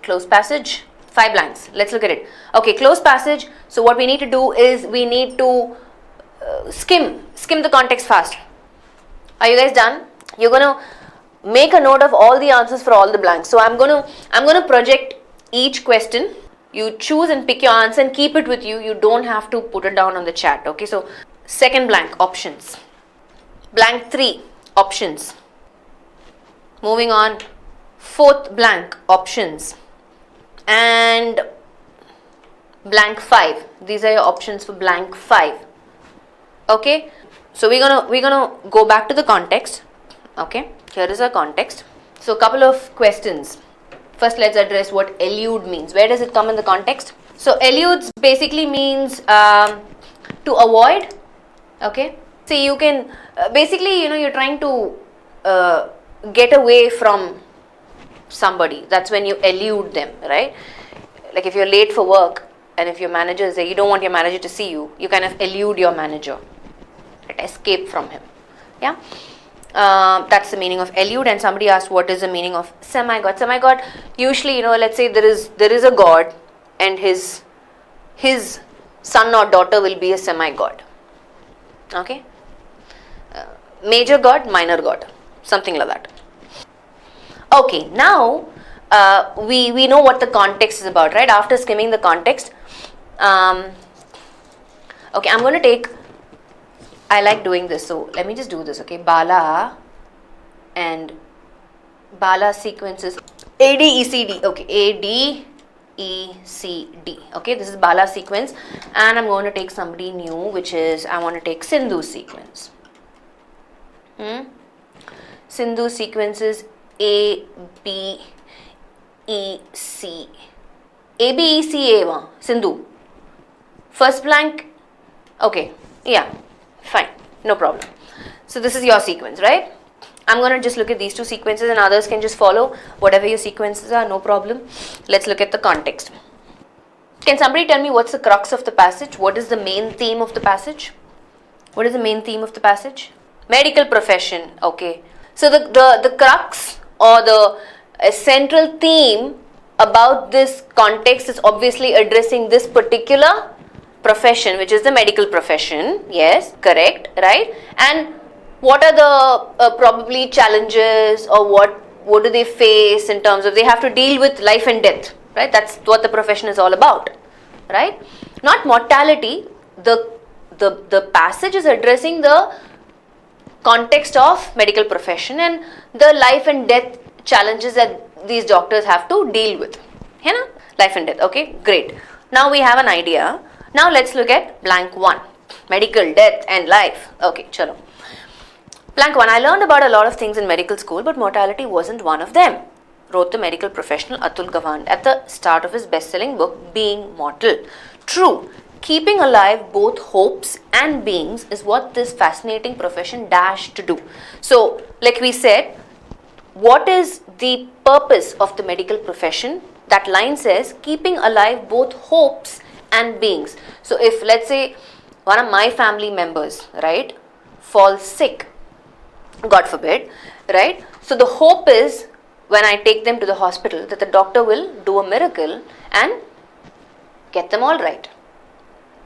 close passage, 5 blanks. Let's look at it. Okay, close passage. So what we need to do is we need to skim the context fast. Are you guys done? You're gonna make a note of all the answers for all the blanks. So I'm gonna project each question. You choose and pick your answer and keep it with you. You don't have to put it down on the chat. Okay, so second blank, options. Blank 3, options. Moving on, fourth blank, options. And blank 5. These are your options for blank 5. Okay, so we're gonna go back to the context. Okay, here is our context. So a couple of questions. First, let's address what elude means. Where does it come in the context? So eludes basically means to avoid. Okay, see, you can basically, you're trying to get away from somebody. That's when you elude them, right? Like if you're late for work and if your manager say you don't want your manager to see you, you kind of elude your manager, right? Escape from him. Yeah. That's the meaning of elude. And somebody asked what is the meaning of semi-god. Semi-god, usually, let's say there is a god and his son or daughter will be a semi-god. Okay, major god, minor god, something like that. Okay, now we know what the context is about, right? After skimming the context, okay, I'm going to take, I like doing this, so let me just do this. Okay, Bala and Bala sequences ADECD. Okay, ADECD. Okay, this is Bala sequence, and I'm going to take somebody new, which is I want to take Sindhu sequence. Sindhu sequences ABEC. ABECA. Sindhu. First blank. Okay, yeah. Fine, no problem. So this is your sequence, right? I'm going to just look at these two sequences and others can just follow whatever your sequences are, no problem. Let's look at the context. Can somebody tell me what's the crux of the passage? What is the main theme of the passage? What is the main theme of the passage? Medical profession, okay. So the crux or the central theme about this context is obviously addressing this particular profession, which is the medical profession. Yes, correct, right? And what are the probably challenges, or what do they face in terms of they have to deal with life and death, right? That's what the profession is all about, right? Not mortality. The passage is addressing the context of medical profession and the life and death challenges that these doctors have to deal with. You know, life and death. Okay, great. Now we have an idea. Now let's look at blank 1, medical, death and life. Okay, chalo. Blank 1, I learned about a lot of things in medical school, but mortality wasn't one of them, wrote the medical professional Atul Gawande at the start of his best-selling book, Being Mortal. True, keeping alive both hopes and beings is what this fascinating profession dashed to do. So, like we said, what is the purpose of the medical profession? That line says, keeping alive both hopes and beings. So if, let's say, one of my family members, right, falls sick, God forbid, right, so the hope is when I take them to the hospital that the doctor will do a miracle and get them all right,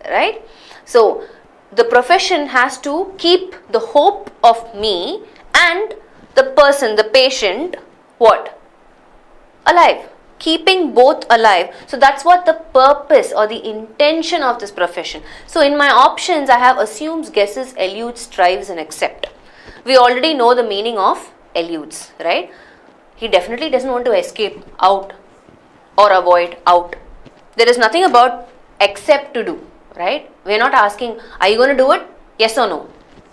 right? So the profession has to keep the hope of me and the person, the patient, what? Alive. Keeping both alive. So that's what the purpose or the intention of this profession. So in my options, I have assumes, guesses, eludes, strives and accept. We already know the meaning of eludes, right? He definitely doesn't want to escape out or avoid out. There is nothing about accept to do, right? We're not asking, are you going to do it? Yes or no?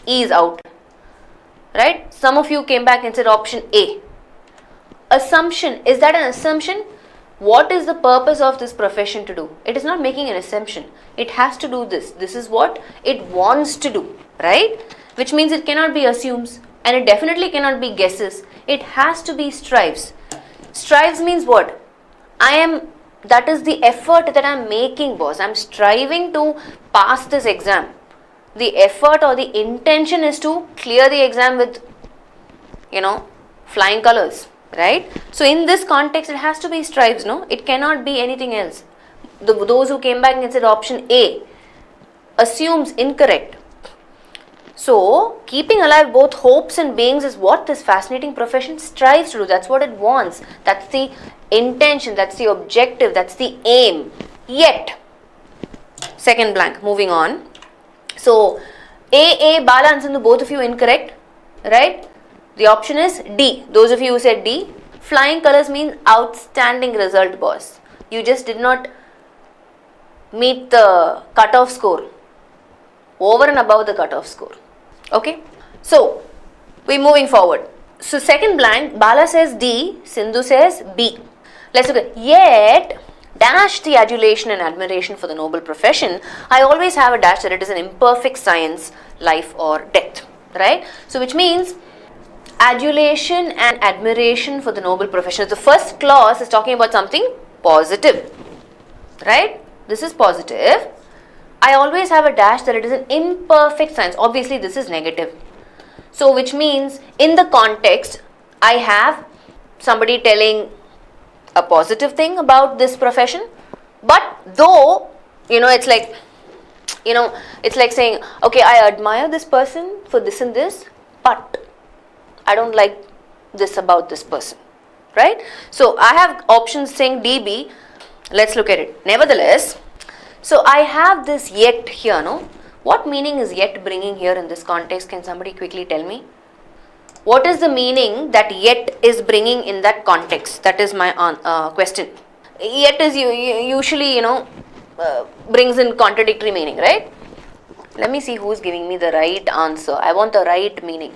E is out, right? Some of you came back and said option A. Assumption, is that an assumption? What is the purpose of this profession to do? It is not making an assumption. It has to do this. This is what it wants to do, right? Which means it cannot be assumes and it definitely cannot be guesses. It has to be strives. Strives means what? That is the effort that I'm making, boss. I'm striving to pass this exam. The effort or the intention is to clear the exam with, flying colors. right? So in this context, it has to be strives, no? It cannot be anything else. Those who came back and said option A assumes incorrect. So, keeping alive both hopes and beings is what this fascinating profession strives to do. That's what it wants. That's the intention, that's the objective, that's the aim. Yet, second blank, moving on. So, A, Bala and Sindhu, both of you incorrect, right? The option is D. Those of you who said D, flying colors means outstanding result, boss. You just did not meet the cutoff score, over and above the cutoff score. Okay, so we're moving forward. So second blank, Bala says D, Sindhu says B. Let's look at yet dash the adulation and admiration for the noble profession. I always have a dash that it is an imperfect science, life or death, right? So which means adulation and admiration for the noble profession. The first clause is talking about something positive, right? This is positive. I always have a dash that it is an imperfect science. Obviously, this is negative. So, which means in the context, I have somebody telling a positive thing about this profession. But though, it's like, it's like saying, okay, I admire this person for this and this, but I don't like this about this person, right? So, I have options saying DB. Let's look at it. Nevertheless, so I have this yet here, no? What meaning is yet bringing here in this context? Can somebody quickly tell me? What is the meaning that yet is bringing in that context? That is my question. Yet is usually, brings in contradictory meaning, right? Let me see who is giving me the right answer. I want the right meaning.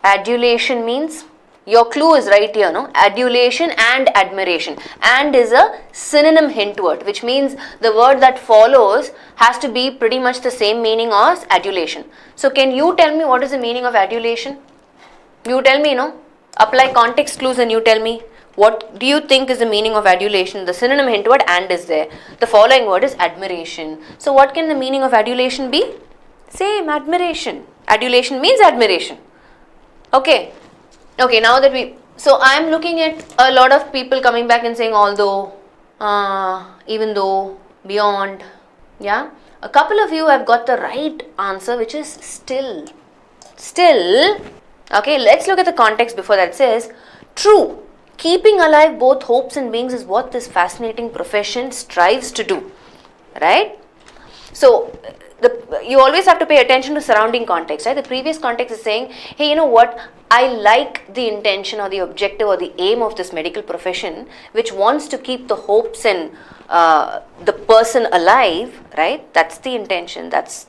Adulation means, your clue is right here, no? Adulation and admiration. And is a synonym hint word, which means the word that follows has to be pretty much the same meaning as adulation. So can you tell me what is the meaning of adulation? You tell me, apply context clues and you tell me what do you think is the meaning of adulation. The synonym hint word and is there. The following word is admiration. So what can the meaning of adulation be? Same, admiration. Adulation means admiration. Okay, now that so I am looking at a lot of people coming back and saying although, even though, beyond, yeah. A couple of you have got the right answer, which is still. Okay, let's look at the context before that. It says, true, keeping alive both hopes and beings is what this fascinating profession strives to do, right? So, you always have to pay attention to surrounding context, right? The previous context is saying, hey, you know what? I like the intention or the objective or the aim of this medical profession, which wants to keep the hopes and the person alive, right? That's the intention. That's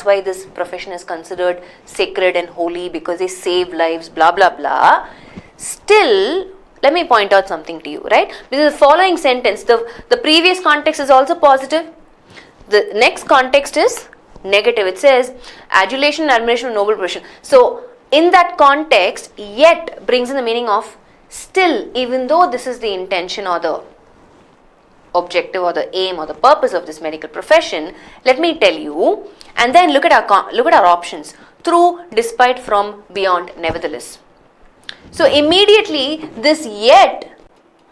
why this profession is considered sacred and holy, because they save lives, blah, blah, blah. Still, let me point out something to you, right? Because the following sentence, the previous context is also positive. The next context is negative. It says, adulation and admiration of noble profession. So, in that context, yet brings in the meaning of still, even though this is the intention or the objective or the aim or the purpose of this medical profession, let me tell you, and then look at our options: through, despite, from, beyond, nevertheless. So immediately this yet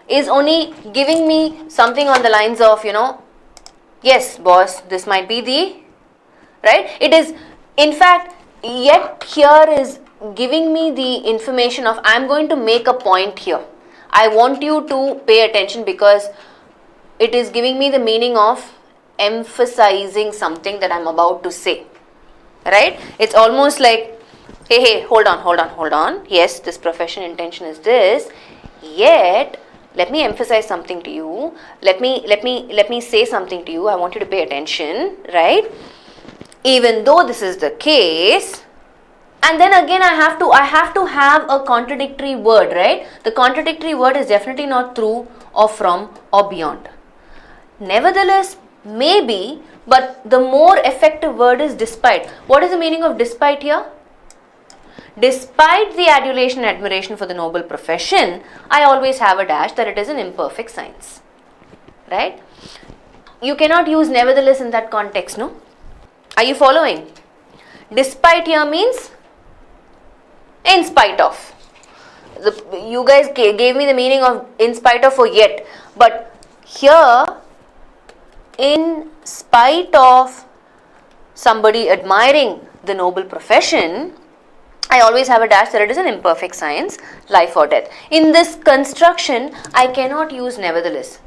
is only giving me something on the lines of, yes, boss, this might be the, right? It is, in fact, yet here is giving me the information of I'm going to make a point here. I want you to pay attention because it is giving me the meaning of emphasizing something that I'm about to say, right? It's almost like, hey, hold on. Yes, this profession intention is this, yet let me emphasize something to you. Let me say something to you. I want you to pay attention, right? Even though this is the case, and then again I have to have a contradictory word, right? The contradictory word is definitely not through or from or beyond. Nevertheless, maybe, but the more effective word is despite. What is the meaning of despite here? Despite the adulation and admiration for the noble profession, I always have a dash that it is an imperfect science, right? You cannot use nevertheless in that context, no? Are you following? Despite here means in spite of. you guys gave me the meaning of in spite of for yet, but here in spite of somebody admiring the noble profession, I always have a dash that it is an imperfect science, life or death. In this construction, I cannot use nevertheless.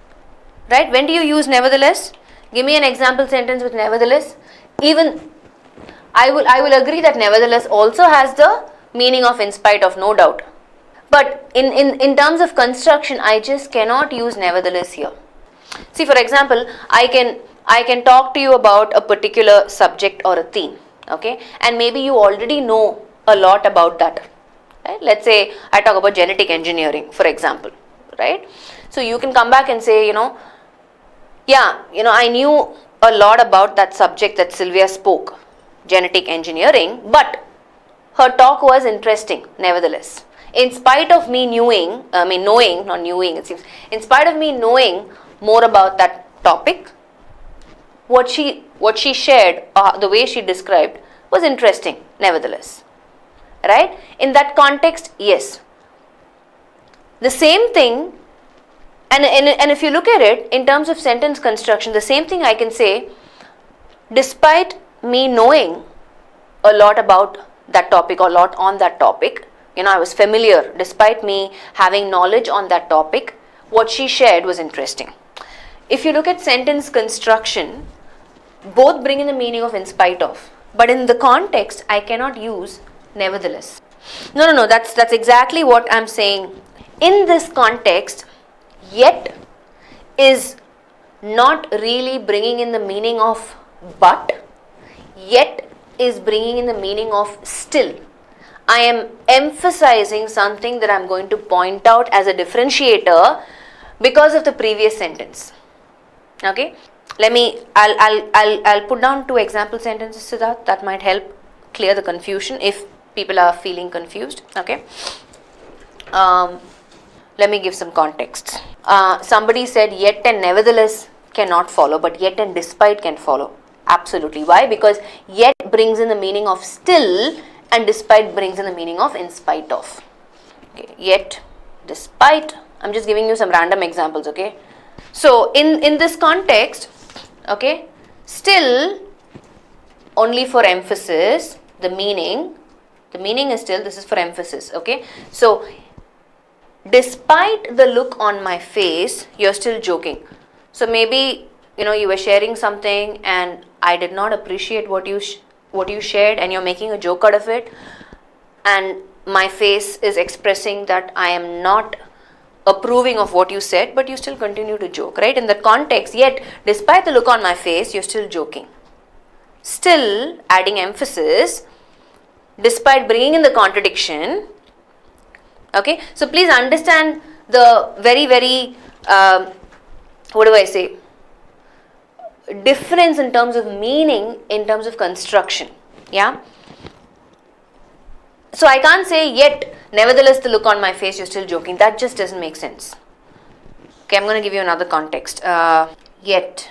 Right? When do you use nevertheless? Give me an example sentence with nevertheless. Even I will agree that nevertheless also has the meaning of in spite of, no doubt. But in terms of construction, I just cannot use nevertheless here. See, for example, I can talk to you about a particular subject or a theme, okay? And maybe you already know a lot about that. Right? Let's say I talk about genetic engineering, for example, right? So you can come back and say, I knew a lot about that subject that Sylvia spoke, genetic engineering, but her talk was interesting, nevertheless. In spite of me knowing, in spite of me knowing more about that topic, what she shared, the way she described was interesting, nevertheless. Right? In that context, yes. The same thing, and if you look at it in terms of sentence construction, the same thing I can say, despite me knowing a lot about that topic or a lot on that topic, I was familiar, despite me having knowledge on that topic, what she shared was interesting. If you look at sentence construction, both bring in the meaning of in spite of, but in the context, I cannot use nevertheless. No, that's exactly what I'm saying. In this context, yet is not really bringing in the meaning of but, yet is bringing in the meaning of still. I am emphasizing something that I'm going to point out as a differentiator because of the previous sentence. Okay, I'll put down 2 example sentences to that might help clear the confusion if people are feeling confused. Okay, let me give some context. Somebody said yet and nevertheless cannot follow, but yet and despite can follow. Absolutely. Why? Because yet brings in the meaning of still and despite brings in the meaning of in spite of. Okay, yet, despite, I'm just giving you some random examples, okay. So in this context, okay, still only for emphasis, the meaning is still, this is for emphasis, okay. So despite the look on my face, you're still joking. So maybe you were sharing something and I did not appreciate what you shared and you're making a joke out of it, and my face is expressing that I am not approving of what you said, but you still continue to joke, right? In that context, yet despite the look on my face, you're still joking. Still adding emphasis, despite bringing in the contradiction. Okay, so please understand the very, very, difference in terms of meaning, in terms of construction. Yeah. So I can't say yet, nevertheless the look on my face, you're still joking. That just doesn't make sense. Okay, I'm going to give you another context. Yet,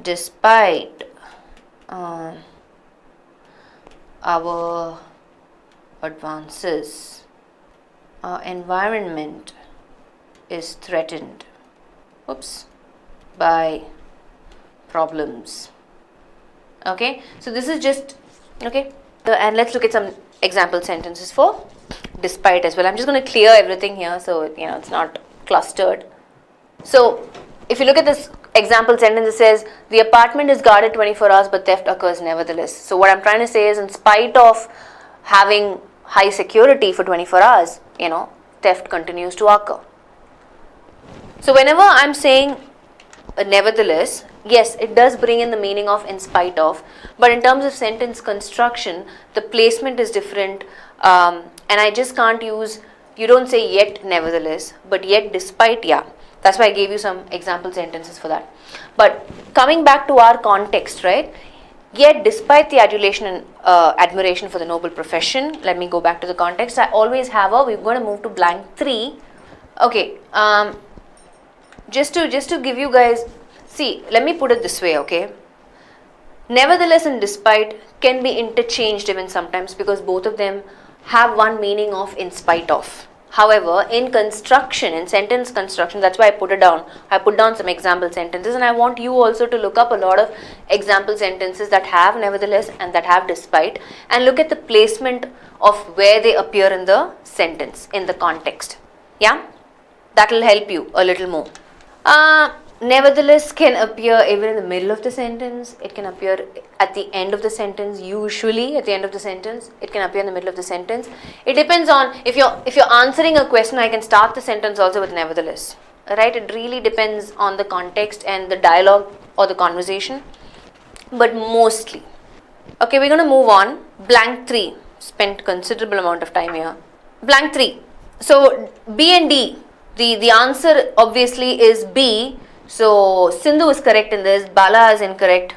despite our advances, our environment is threatened. By problems. Okay, so this is just, okay, and let's look at some example sentences for despite as well. I'm just going to clear everything here so it's not clustered. So if you look at this example sentence, it says the apartment is guarded 24 hours but theft occurs nevertheless. So what I'm trying to say is, in spite of having high security for 24 hours, theft continues to occur. So whenever I'm saying nevertheless, yes, it does bring in the meaning of in spite of, but in terms of sentence construction, the placement is different, and I just can't use, you don't say yet nevertheless, but yet despite, yeah. That's why I gave you some example sentences for that. But coming back to our context, right? Yet despite the adulation and admiration for the noble profession, let me go back to the context. I always have we're going to move to blank 3. Okay, just to give you guys, see, let me put it this way, okay. Nevertheless and despite can be interchanged even sometimes, because both of them have one meaning of in spite of. However, in construction, in sentence construction, that's why I put it down. I put down some example sentences, and I want you also to look up a lot of example sentences that have nevertheless and that have despite, and look at the placement of where they appear in the sentence, in the context. Yeah, that will help you a little more. Nevertheless can appear even in the middle of the sentence. It can appear at the end of the sentence, usually at the end of the sentence. It can appear in the middle of the sentence. It depends on, if you're answering a question, I can start the sentence also with nevertheless. Right? It really depends on the context and the dialogue or the conversation. But mostly. Okay, we're going to move on. Blank 3. Spent considerable amount of time here. Blank 3. So B and D. The answer obviously is B. So Sindhu is correct in this, Bala is incorrect.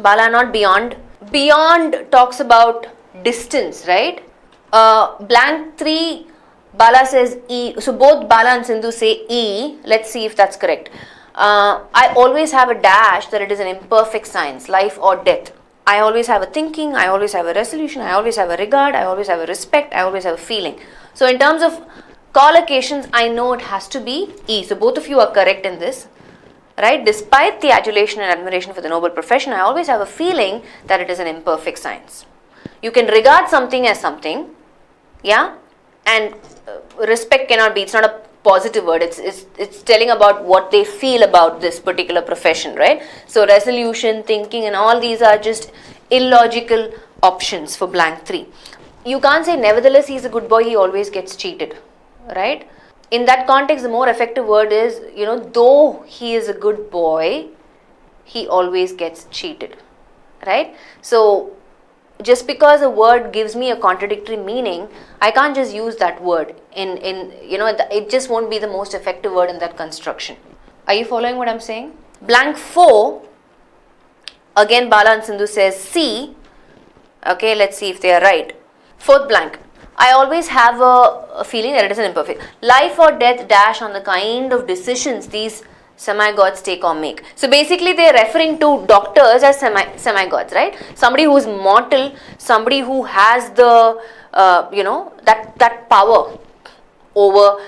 Bala, not beyond. Beyond talks about distance, right? Blank 3, Bala says E. So both Bala and Sindhu say E. Let's see if that's correct. I always have a dash that it is an imperfect science, life or death. I always have a thinking, I always have a resolution, I always have a regard, I always have a respect, I always have a feeling. So in terms of collocations, I know it has to be E. So both of you are correct in this. Right? Despite the adulation and admiration for the noble profession, I always have a feeling that it is an imperfect science. You can regard something as something, yeah, and respect cannot be, it's not a positive word, it's telling about what they feel about this particular profession, right? So resolution, thinking, and all these are just illogical options for blank 3. You can't say nevertheless he's a good boy, he always gets cheated, right? In that context, the more effective word is, though he is a good boy, he always gets cheated, right? So, just because a word gives me a contradictory meaning, I can't just use that word it just won't be the most effective word in that construction. Are you following what I'm saying? Blank 4, again Bala and Sindhu says C. Okay, let's see if they are right. Fourth blank. I always have a feeling that it is an imperfect. Life or death dash on the kind of decisions these semi-gods take or make. So basically they are referring to doctors as semi-gods, right? Somebody who is mortal, somebody who has the, that power over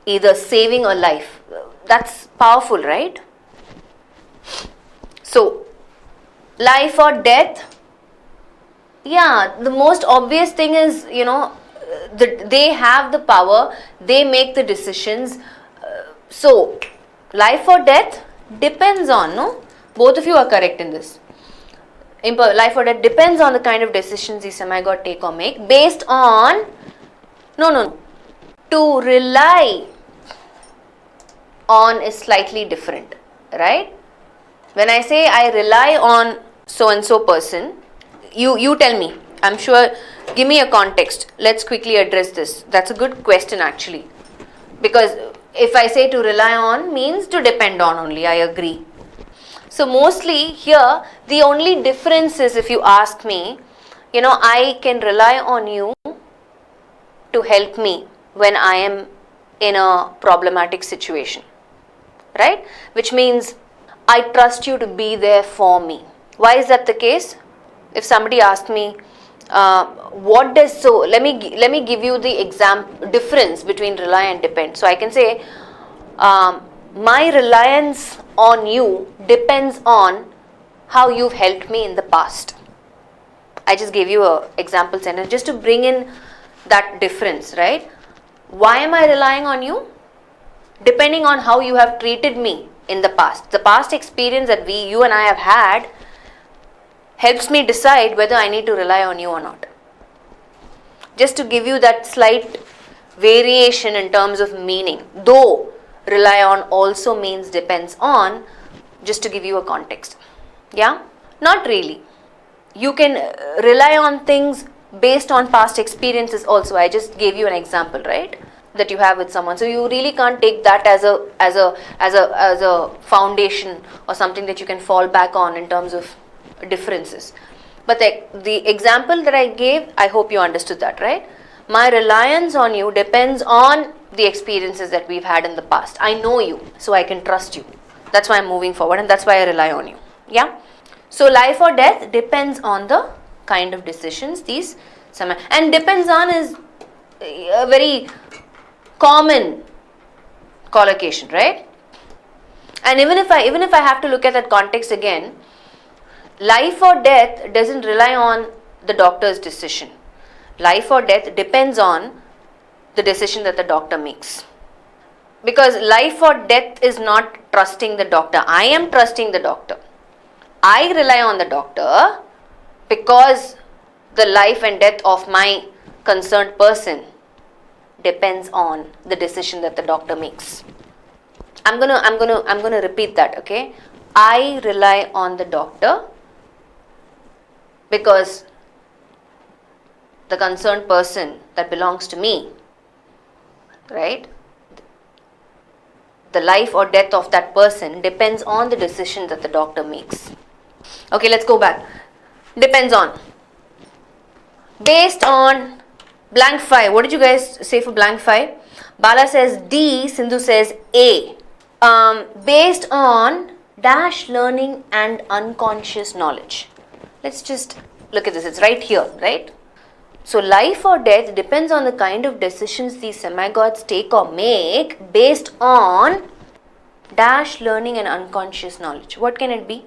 either saving a life. That's powerful, right? So, life or death, yeah, the most obvious thing is, they have the power, they make the decisions. So, life or death depends on, no? Both of you are correct in this. Life or death depends on the kind of decisions the semi-god take or make based on, to rely on is slightly different, right? When I say I rely on so-and-so person, you tell me, I'm sure, give me a context. Let's quickly address this. That's a good question actually. Because if I say to rely on means to depend on only, I agree. So mostly here, the only difference is, if you ask me, I can rely on you to help me when I am in a problematic situation, right? Which means I trust you to be there for me. Why is that the case? If somebody asks me, let me give you the difference between rely and depend. So I can say, my reliance on you depends on how you've helped me in the past. I just gave you an example sentence just to bring in that difference, right? Why am I relying on you? Depending on how you have treated me in the past. The past experience that you and I have had helps me decide whether I need to rely on you or not. Just to give you that slight variation in terms of meaning. Though rely on also means depends on, just to give you a context. Yeah? Not really. You can rely on things based on past experiences also. I just gave you an example, right? That you have with someone. So you really can't take that as a foundation or something that you can fall back on in terms of differences. But the example that I gave, I hope you understood that, right? My reliance on you depends on the experiences that we've had in the past. I know you, so I can trust you. That's why I'm moving forward, and that's why I rely on you. Yeah? So life or death depends on the kind of decisions these And depends on is a very common collocation, right? And even if I have to look at that context again, life or death doesn't rely on the doctor's decision. Life or death depends on the decision that the doctor makes. Because life or death is not trusting the doctor. I am trusting the doctor. I rely on the doctor because the life and death of my concerned person depends on the decision that the doctor makes. I'm gonna repeat that, okay? I rely on the doctor because the concerned person that belongs to me, right? The life or death of that person depends on the decision that the doctor makes. Okay, let's go back. Depends on. Based on blank 5. What did you guys say for blank 5? Bala says D, Sindhu says A. Based on dash learning and unconscious knowledge. Let's just look at this. It's right here, right? So life or death depends on the kind of decisions these semi-gods take or make based on dash learning and unconscious knowledge. What can it be?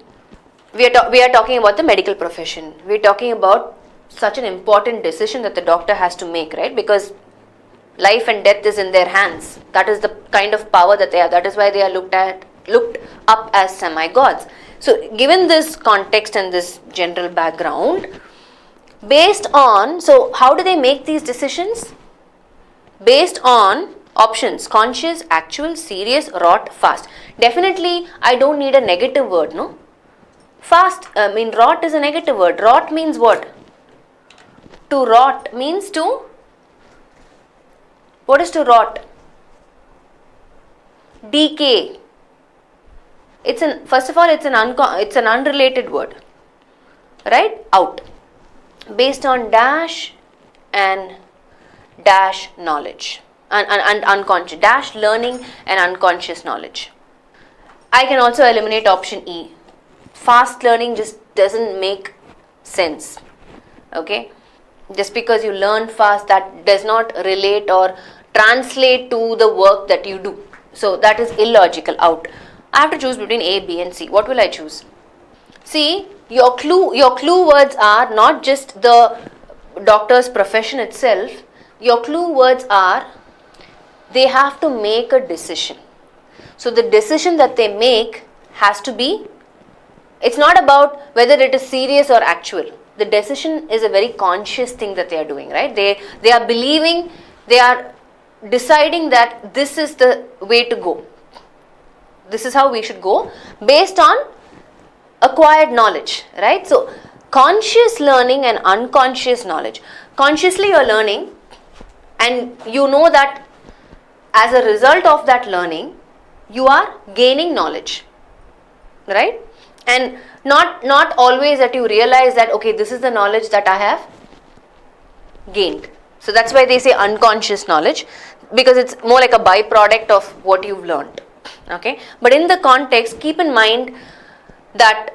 We are talking about the medical profession. We are talking about such an important decision that the doctor has to make, right? Because life and death is in their hands. That is the kind of power that they are. That is why they are looked up as semi-gods. So given this context and this general background, based on, so how do they make these decisions? Based on options: conscious, actual, serious, rot, fast. Definitely I don't need a negative word, no? Fast, rot is a negative word. Rot means what? To rot means to, what is to rot? Decay. First of all, it's an unrelated word, right? Out. Based on dash and dash knowledge and unconscious, dash learning and unconscious knowledge. I can also eliminate option E. Fast learning just doesn't make sense. Okay, just because you learn fast, that does not relate or translate to the work that you do. So that is illogical. Out. I have to choose between A, B and C. What will I choose? See, your clue words are not just the doctor's profession itself. Your clue words are, they have to make a decision. So the decision that they make has to be, it's not about whether it is serious or actual. The decision is a very conscious thing that they are doing, right? They are believing, they are deciding that this is the way to go. This is how we should go based on acquired knowledge, right? So conscious learning and unconscious knowledge. Consciously you are learning and you know that as a result of that learning you are gaining knowledge, right? And not always that you realize that, okay, this is the knowledge that I have gained. So that's why they say unconscious knowledge, because it's more like a byproduct of what you've learned. Okay, but in the context, keep in mind that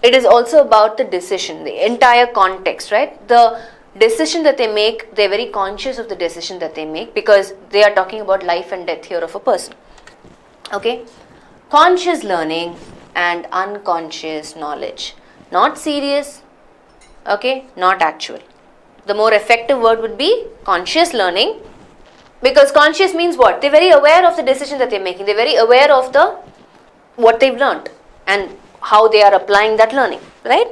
it is also about the decision, the entire context, right? The decision that they make, they're very conscious of the decision that they make because they are talking about life and death here of a person. Okay, conscious learning and unconscious knowledge, not serious, okay, not actual. The more effective word would be conscious learning, because conscious means what? They're very aware of the decision that they're making. They're very aware of what they've learned and how they are applying that learning, right?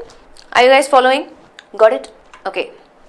Are you guys following? Got it? Okay.